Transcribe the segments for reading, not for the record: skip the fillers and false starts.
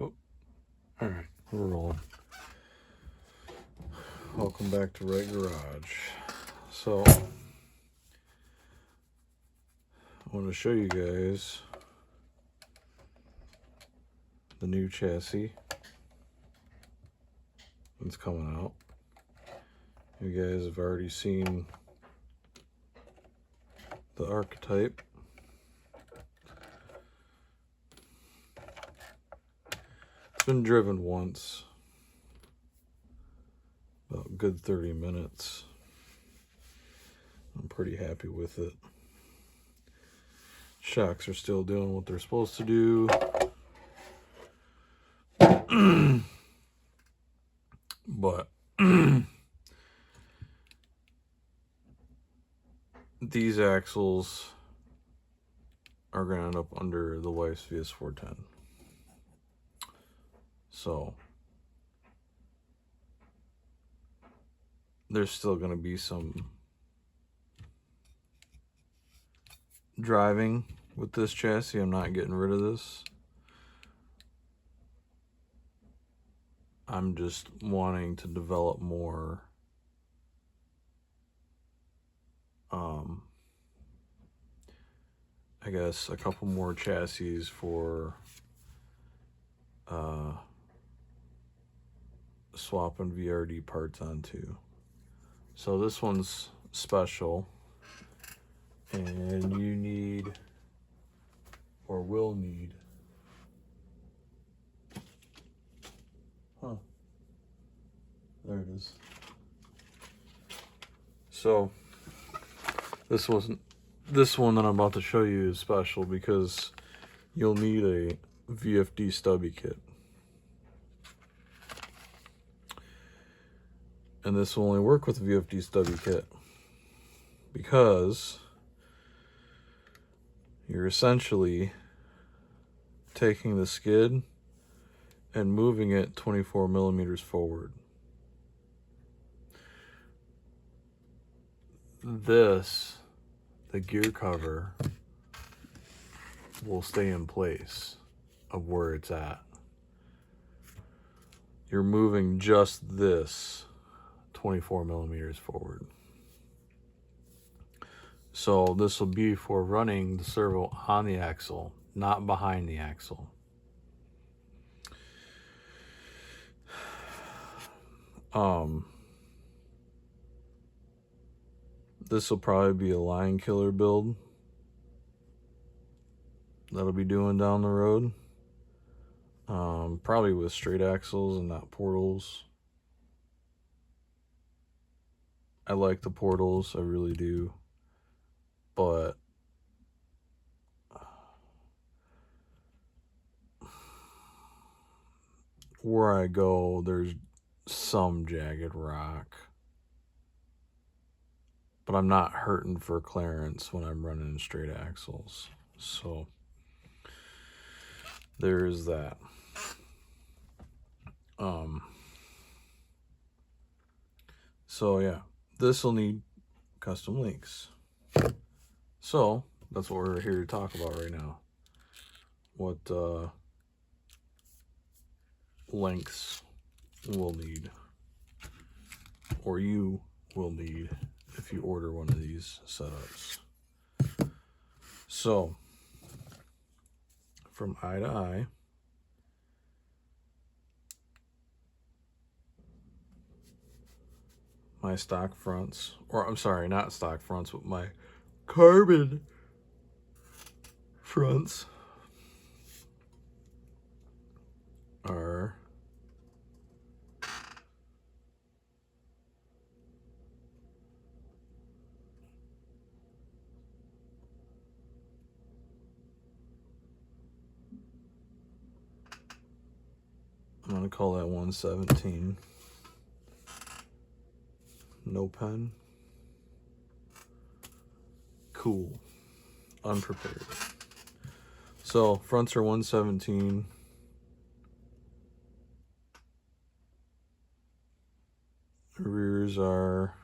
Oh, all right, we're rolling. Welcome back to Right Garage. So, I want to show you guys the new chassis that's coming out. You guys have already seen the archetype. It's been driven once, about a good 30 minutes. I'm pretty happy with it. Shocks are still doing what they're supposed to do. But these axles are going to end up under the wife's VS410. So there's still going to be some driving with this chassis. I'm not getting rid of this. I'm just wanting to develop more I guess a couple more chassis for swapping VRD parts onto. So this one's special, and you need or will need there it is. So this one that I'm about to show you is special because you'll need a VFD stubby kit. And this will only work with a VFD stubby kit because you're essentially taking the skid and moving it 24 millimeters forward. The gear cover will stay in place of where it's at. You're moving just this 24 millimeters forward. So this will be for running the servo on the axle, not behind the axle. This will probably be a line killer build that'll be doing down the road. Probably with straight axles and not portals. I like the portals, I really do. But where I go, there's some jagged rock. But I'm not hurting for clearance when I'm running straight axles. So there is that. So yeah, this will need custom links. So that's what we're here to talk about right now. What links we'll need, or you will need if you order one of these setups. So from eye to eye, my stock fronts, or I'm sorry, not stock fronts, but my carbon fronts are I'm going to call that 117. No pen. Cool. Unprepared. So fronts are 117. Rears are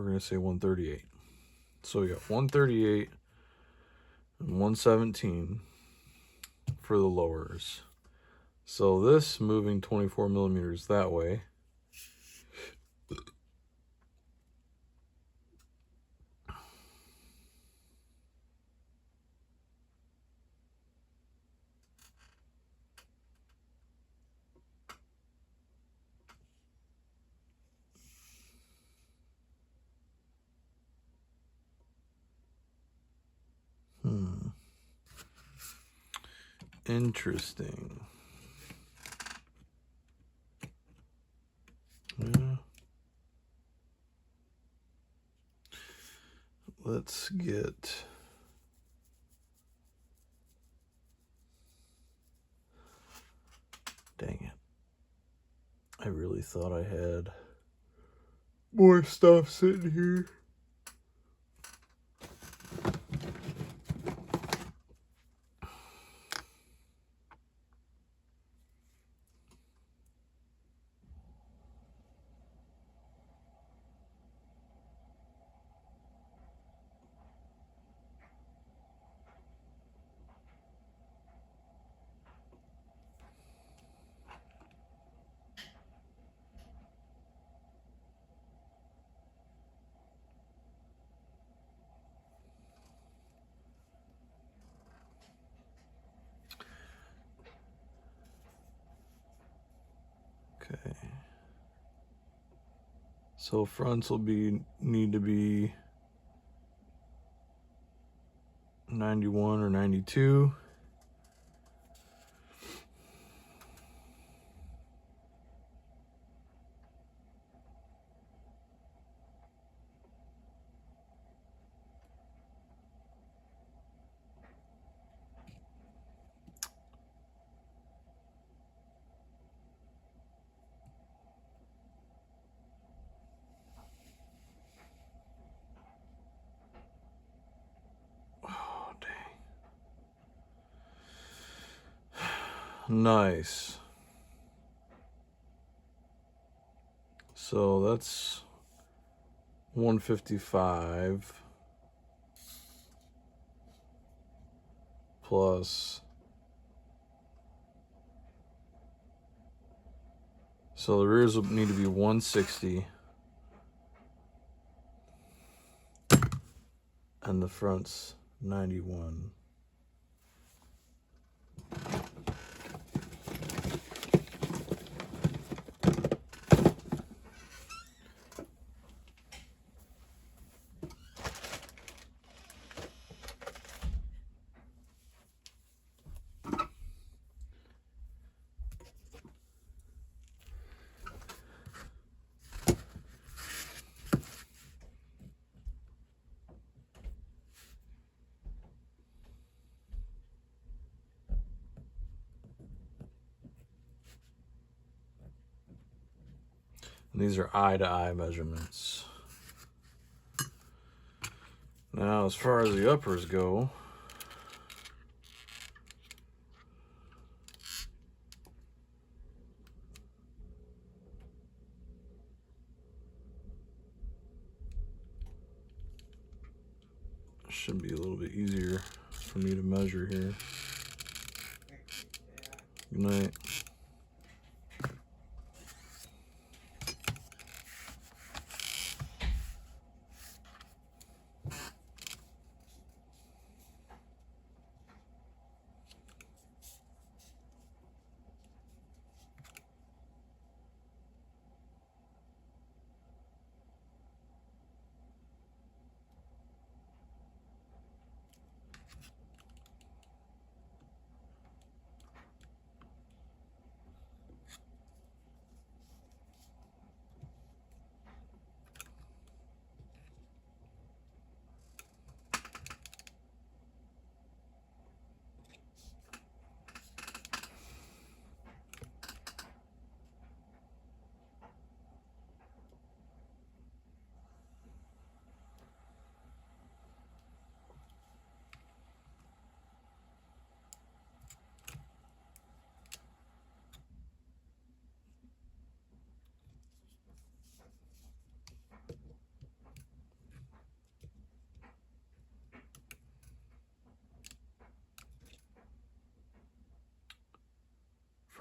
we're going to say 138. So we got 138 and 117 for the lowers. So this moving 24 millimeters that way. Interesting. Yeah. Let's get... Dang it. I really thought I had more stuff sitting here. Okay. So fronts will need to be 91 or 92. Oh, dang. Nice. So that's 155 plus. So the rears will need to be 160. And the front's 91. And these are eye-to-eye measurements. Now, as far as the uppers go, should be a little bit easier for me to measure here. Good night.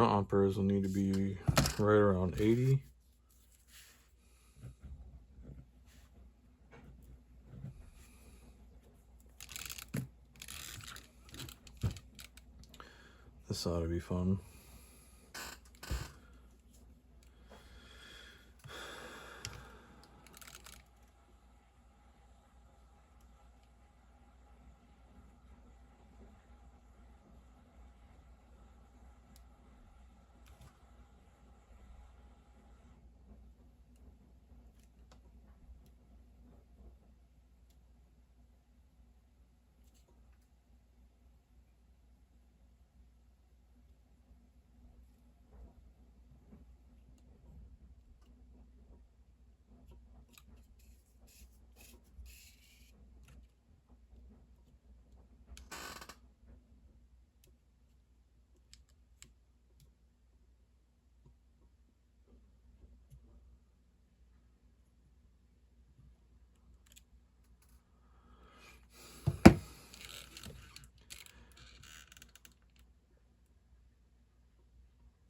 Front uppers will need to be right around 80. This ought to be fun.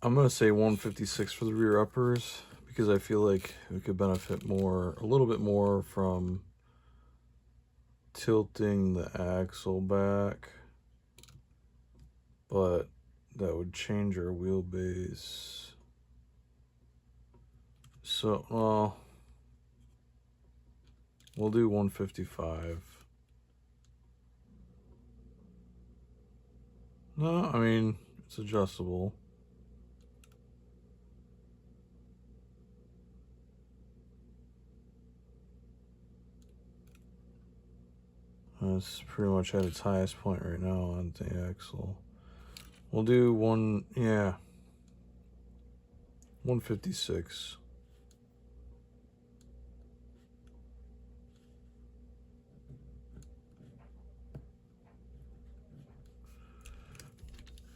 I'm going to say 156 for the rear uppers because I feel like we could benefit more, a little bit more from tilting the axle back, but that would change our wheelbase. So, well, we'll do 155. No, I mean, it's adjustable. It's pretty much at its highest point right now on the axle. We'll do 156.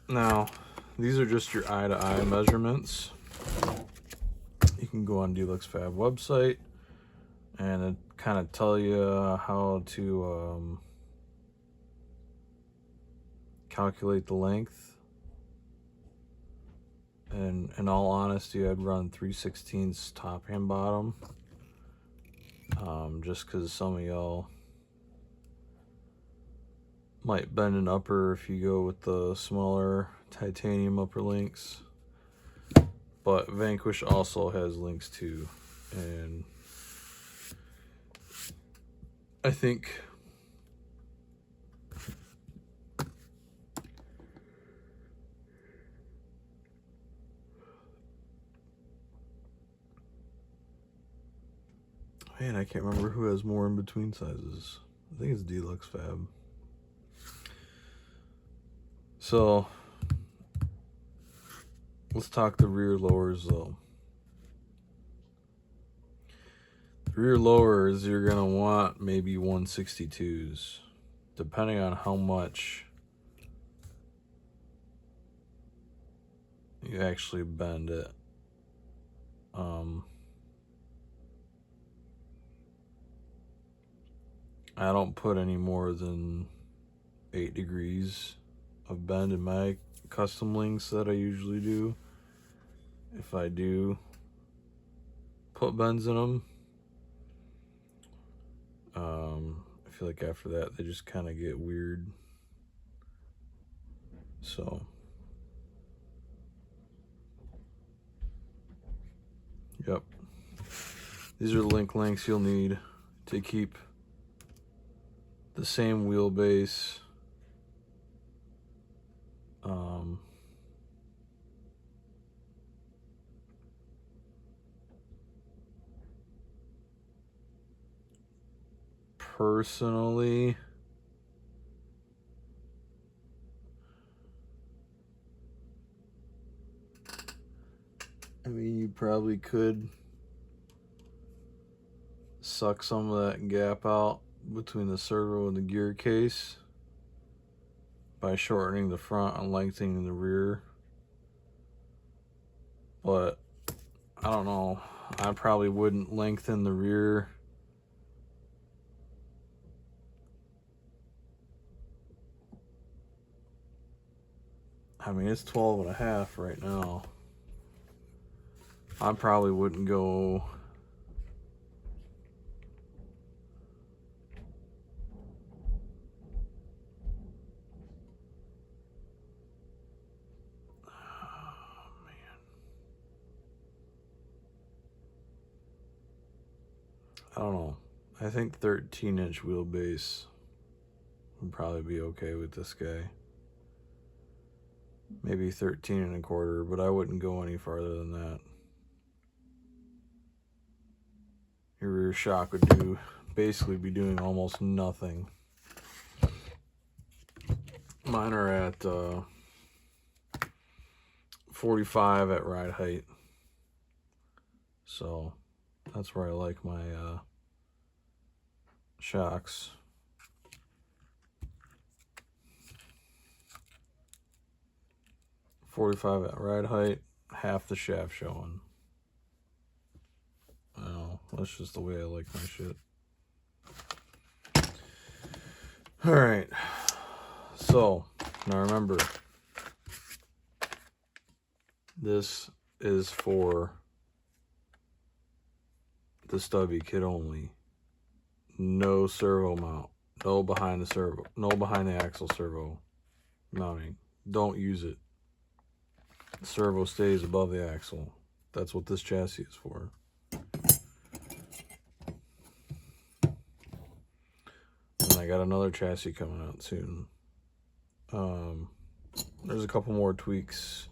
Now, these are just your eye-to-eye measurements. You can go on Deluxe Fab website and it kind of tell you how to calculate the length. And in all honesty, I'd run 3/16 top and bottom, just because some of y'all might bend an upper if you go with the smaller titanium upper links. But Vanquish also has links too, and I think man, I can't remember who has more in between sizes. I think it's Deluxe Fab. So let's talk the rear lowers though. The rear lowers, you're gonna want maybe 162s, depending on how much you actually bend it. I don't put any more than 8 degrees of bend in my custom links that I usually do. If I do put bends in them, I feel like after that they just kind of get weird. So yep, these are the link lengths you'll need to keep the same wheelbase. Personally, I mean, you probably could suck some of that gap out between the servo and the gear case by shortening the front and lengthening the rear. But I don't know, I probably wouldn't lengthen the rear. I mean, it's 12.5 right now. I probably wouldn't go I don't know. I think 13-inch wheelbase would probably be okay with this guy. Maybe 13 1/4, but I wouldn't go any farther than that. Your rear shock would basically be doing almost nothing. Mine are at 45 at ride height. So that's where I like my shocks. .45 at ride height, half the shaft showing. Oh, that's just the way I like my shit. Alright, so now remember, this is for the stubby kit only. No servo mount, no behind the axle servo mounting. Don't use it. The servo stays above the axle. That's what this chassis is for. And I got another chassis coming out soon. There's a couple more tweaks.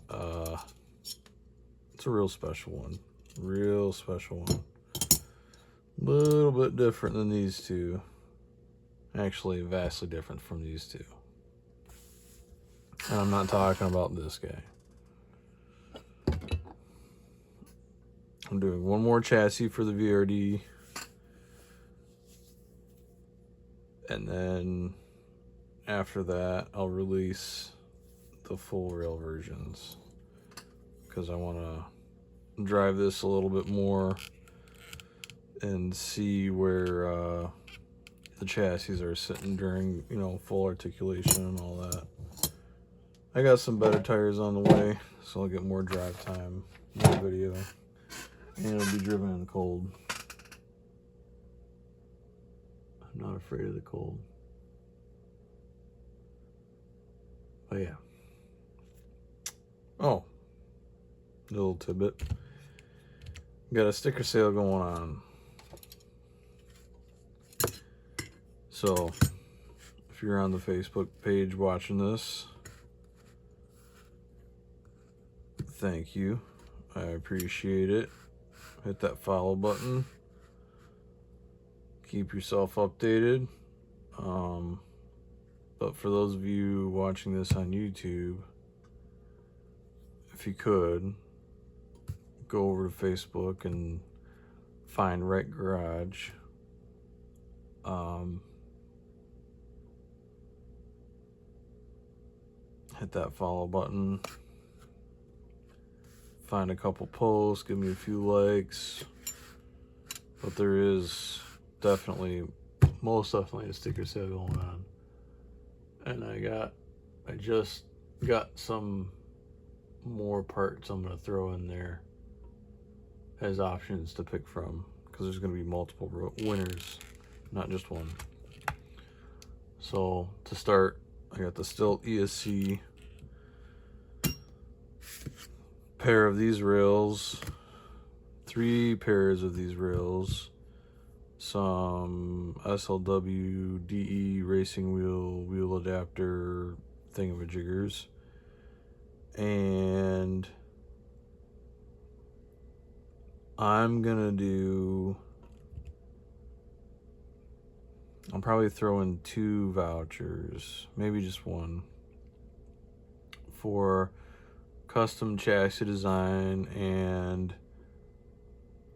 It's a real special one. Real special one. A little bit different than these two. Actually, vastly different from these two. And I'm not talking about this guy. I'm doing one more chassis for the VRD. And then after that, I'll release the full rail versions. Because I want to drive this a little bit more and see where the chassis are sitting during, full articulation and all that. I got some better tires on the way, so I'll get more drive time, more video, and it'll be driven in the cold. I'm not afraid of the cold. But yeah. Oh, little tidbit. Got a sticker sale going on. So, if you're on the Facebook page watching this, thank you. I appreciate it. Hit that follow button. Keep yourself updated. But for those of you watching this on YouTube, if you could, go over to Facebook and find Wreck Garage. Hit that follow button. Find a couple posts, give me a few likes. But there is most definitely a sticker sale going on. And I just got some more parts I'm going to throw in there as options to pick from, because there's going to be multiple winners, not just one. So to start, I got the Stilt ESC, pair of these rails, 3 pairs of these rails, some SLW DE racing wheel adapter thingamajiggers, and I'm probably throwing 2 vouchers, maybe just one, for custom chassis design and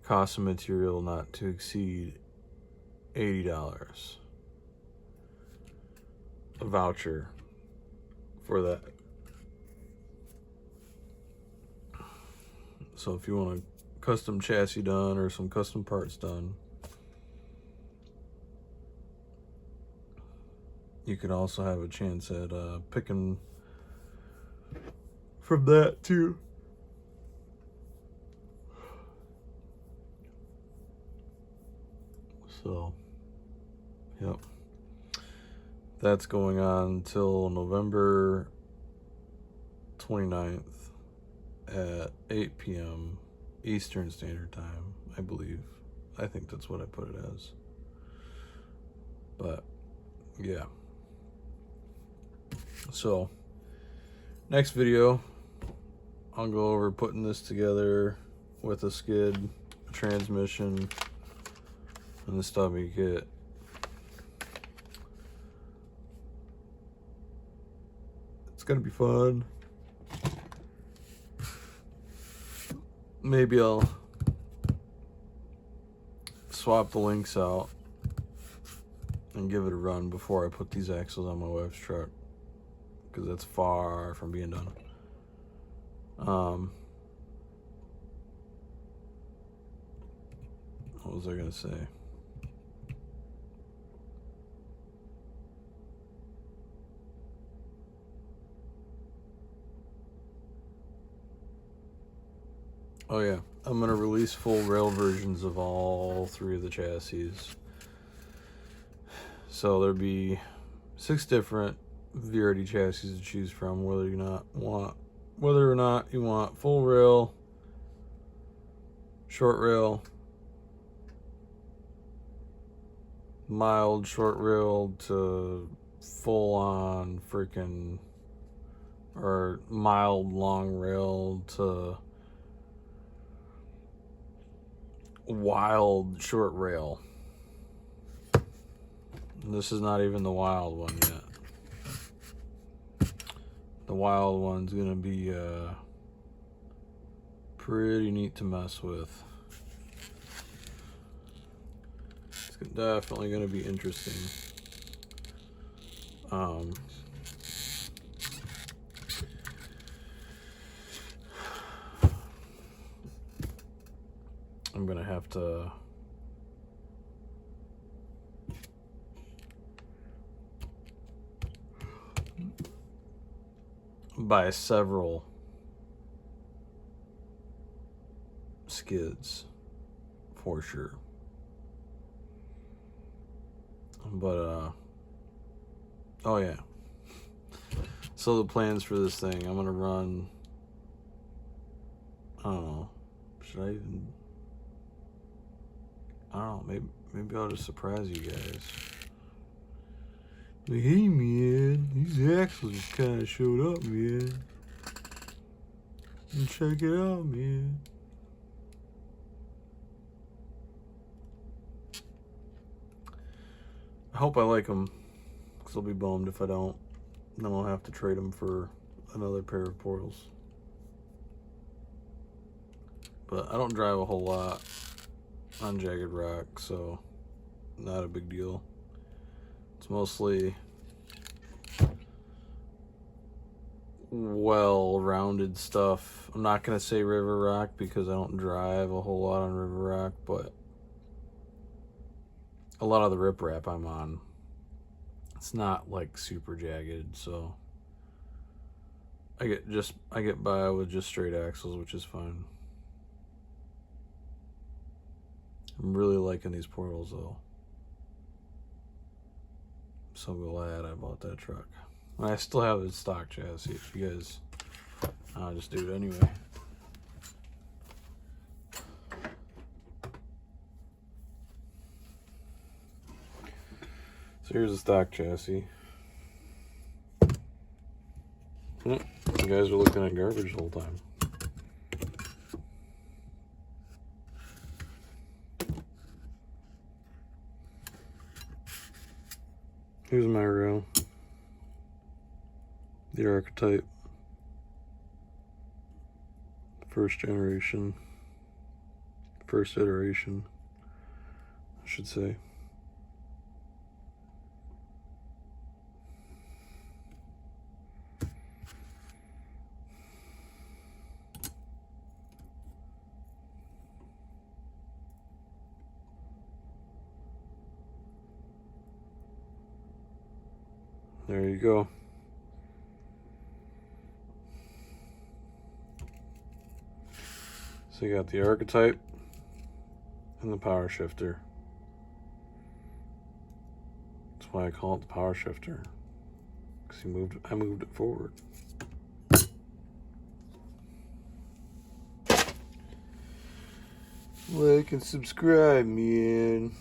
cost of material not to exceed $80. A voucher for that. So if you want a custom chassis done or some custom parts done, you could also have a chance at picking from that too. So, yep. That's going on till November 29th at 8 p.m. Eastern Standard Time, I believe. I think that's what I put it as. But, yeah. So, next video, I'll go over putting this together with a skid, a transmission, and the stubby kit. It's gonna be fun. Maybe I'll swap the links out and give it a run before I put these axles on my wife's truck, because that's far from being done. What was I gonna say? Oh yeah, I'm gonna release full rail versions of all 3 of the chassis. So there'll be 6 different VRD chassis to choose from, whether or not you want full rail, short rail, mild short rail to full on freaking, or mild long rail to wild short rail. This is not even the wild one yet. The wild one's gonna be pretty neat to mess with. It's definitely gonna be interesting. I'm gonna have to buy several skids for sure. But oh yeah. So the plans for this thing, I'm gonna run, I don't know, should I even, I don't know, maybe I'll just surprise you guys. Like, hey man, these axles just kind of showed up, man. And check it out, man. I hope I like them, because I'll be bummed if I don't. Then I'll have to trade them for another pair of portals. But I don't drive a whole lot on Jagged Rock, so not a big deal. It's mostly well-rounded stuff. I'm not going to say River Rock because I don't drive a whole lot on River Rock, but a lot of the riprap I'm on, it's not like super jagged, so I get by with just straight axles, which is fine. I'm really liking these portals though. I'm so glad I bought that truck. I still have the stock chassis if you guys, I'll just do it anyway. So here's the stock chassis. You guys are looking at garbage the whole time. Here's my rail. The Archetype. First iteration, I should say. There you go. So you got the archetype and the power shifter. That's why I call it the power shifter. Because I moved it forward. Like and subscribe, man.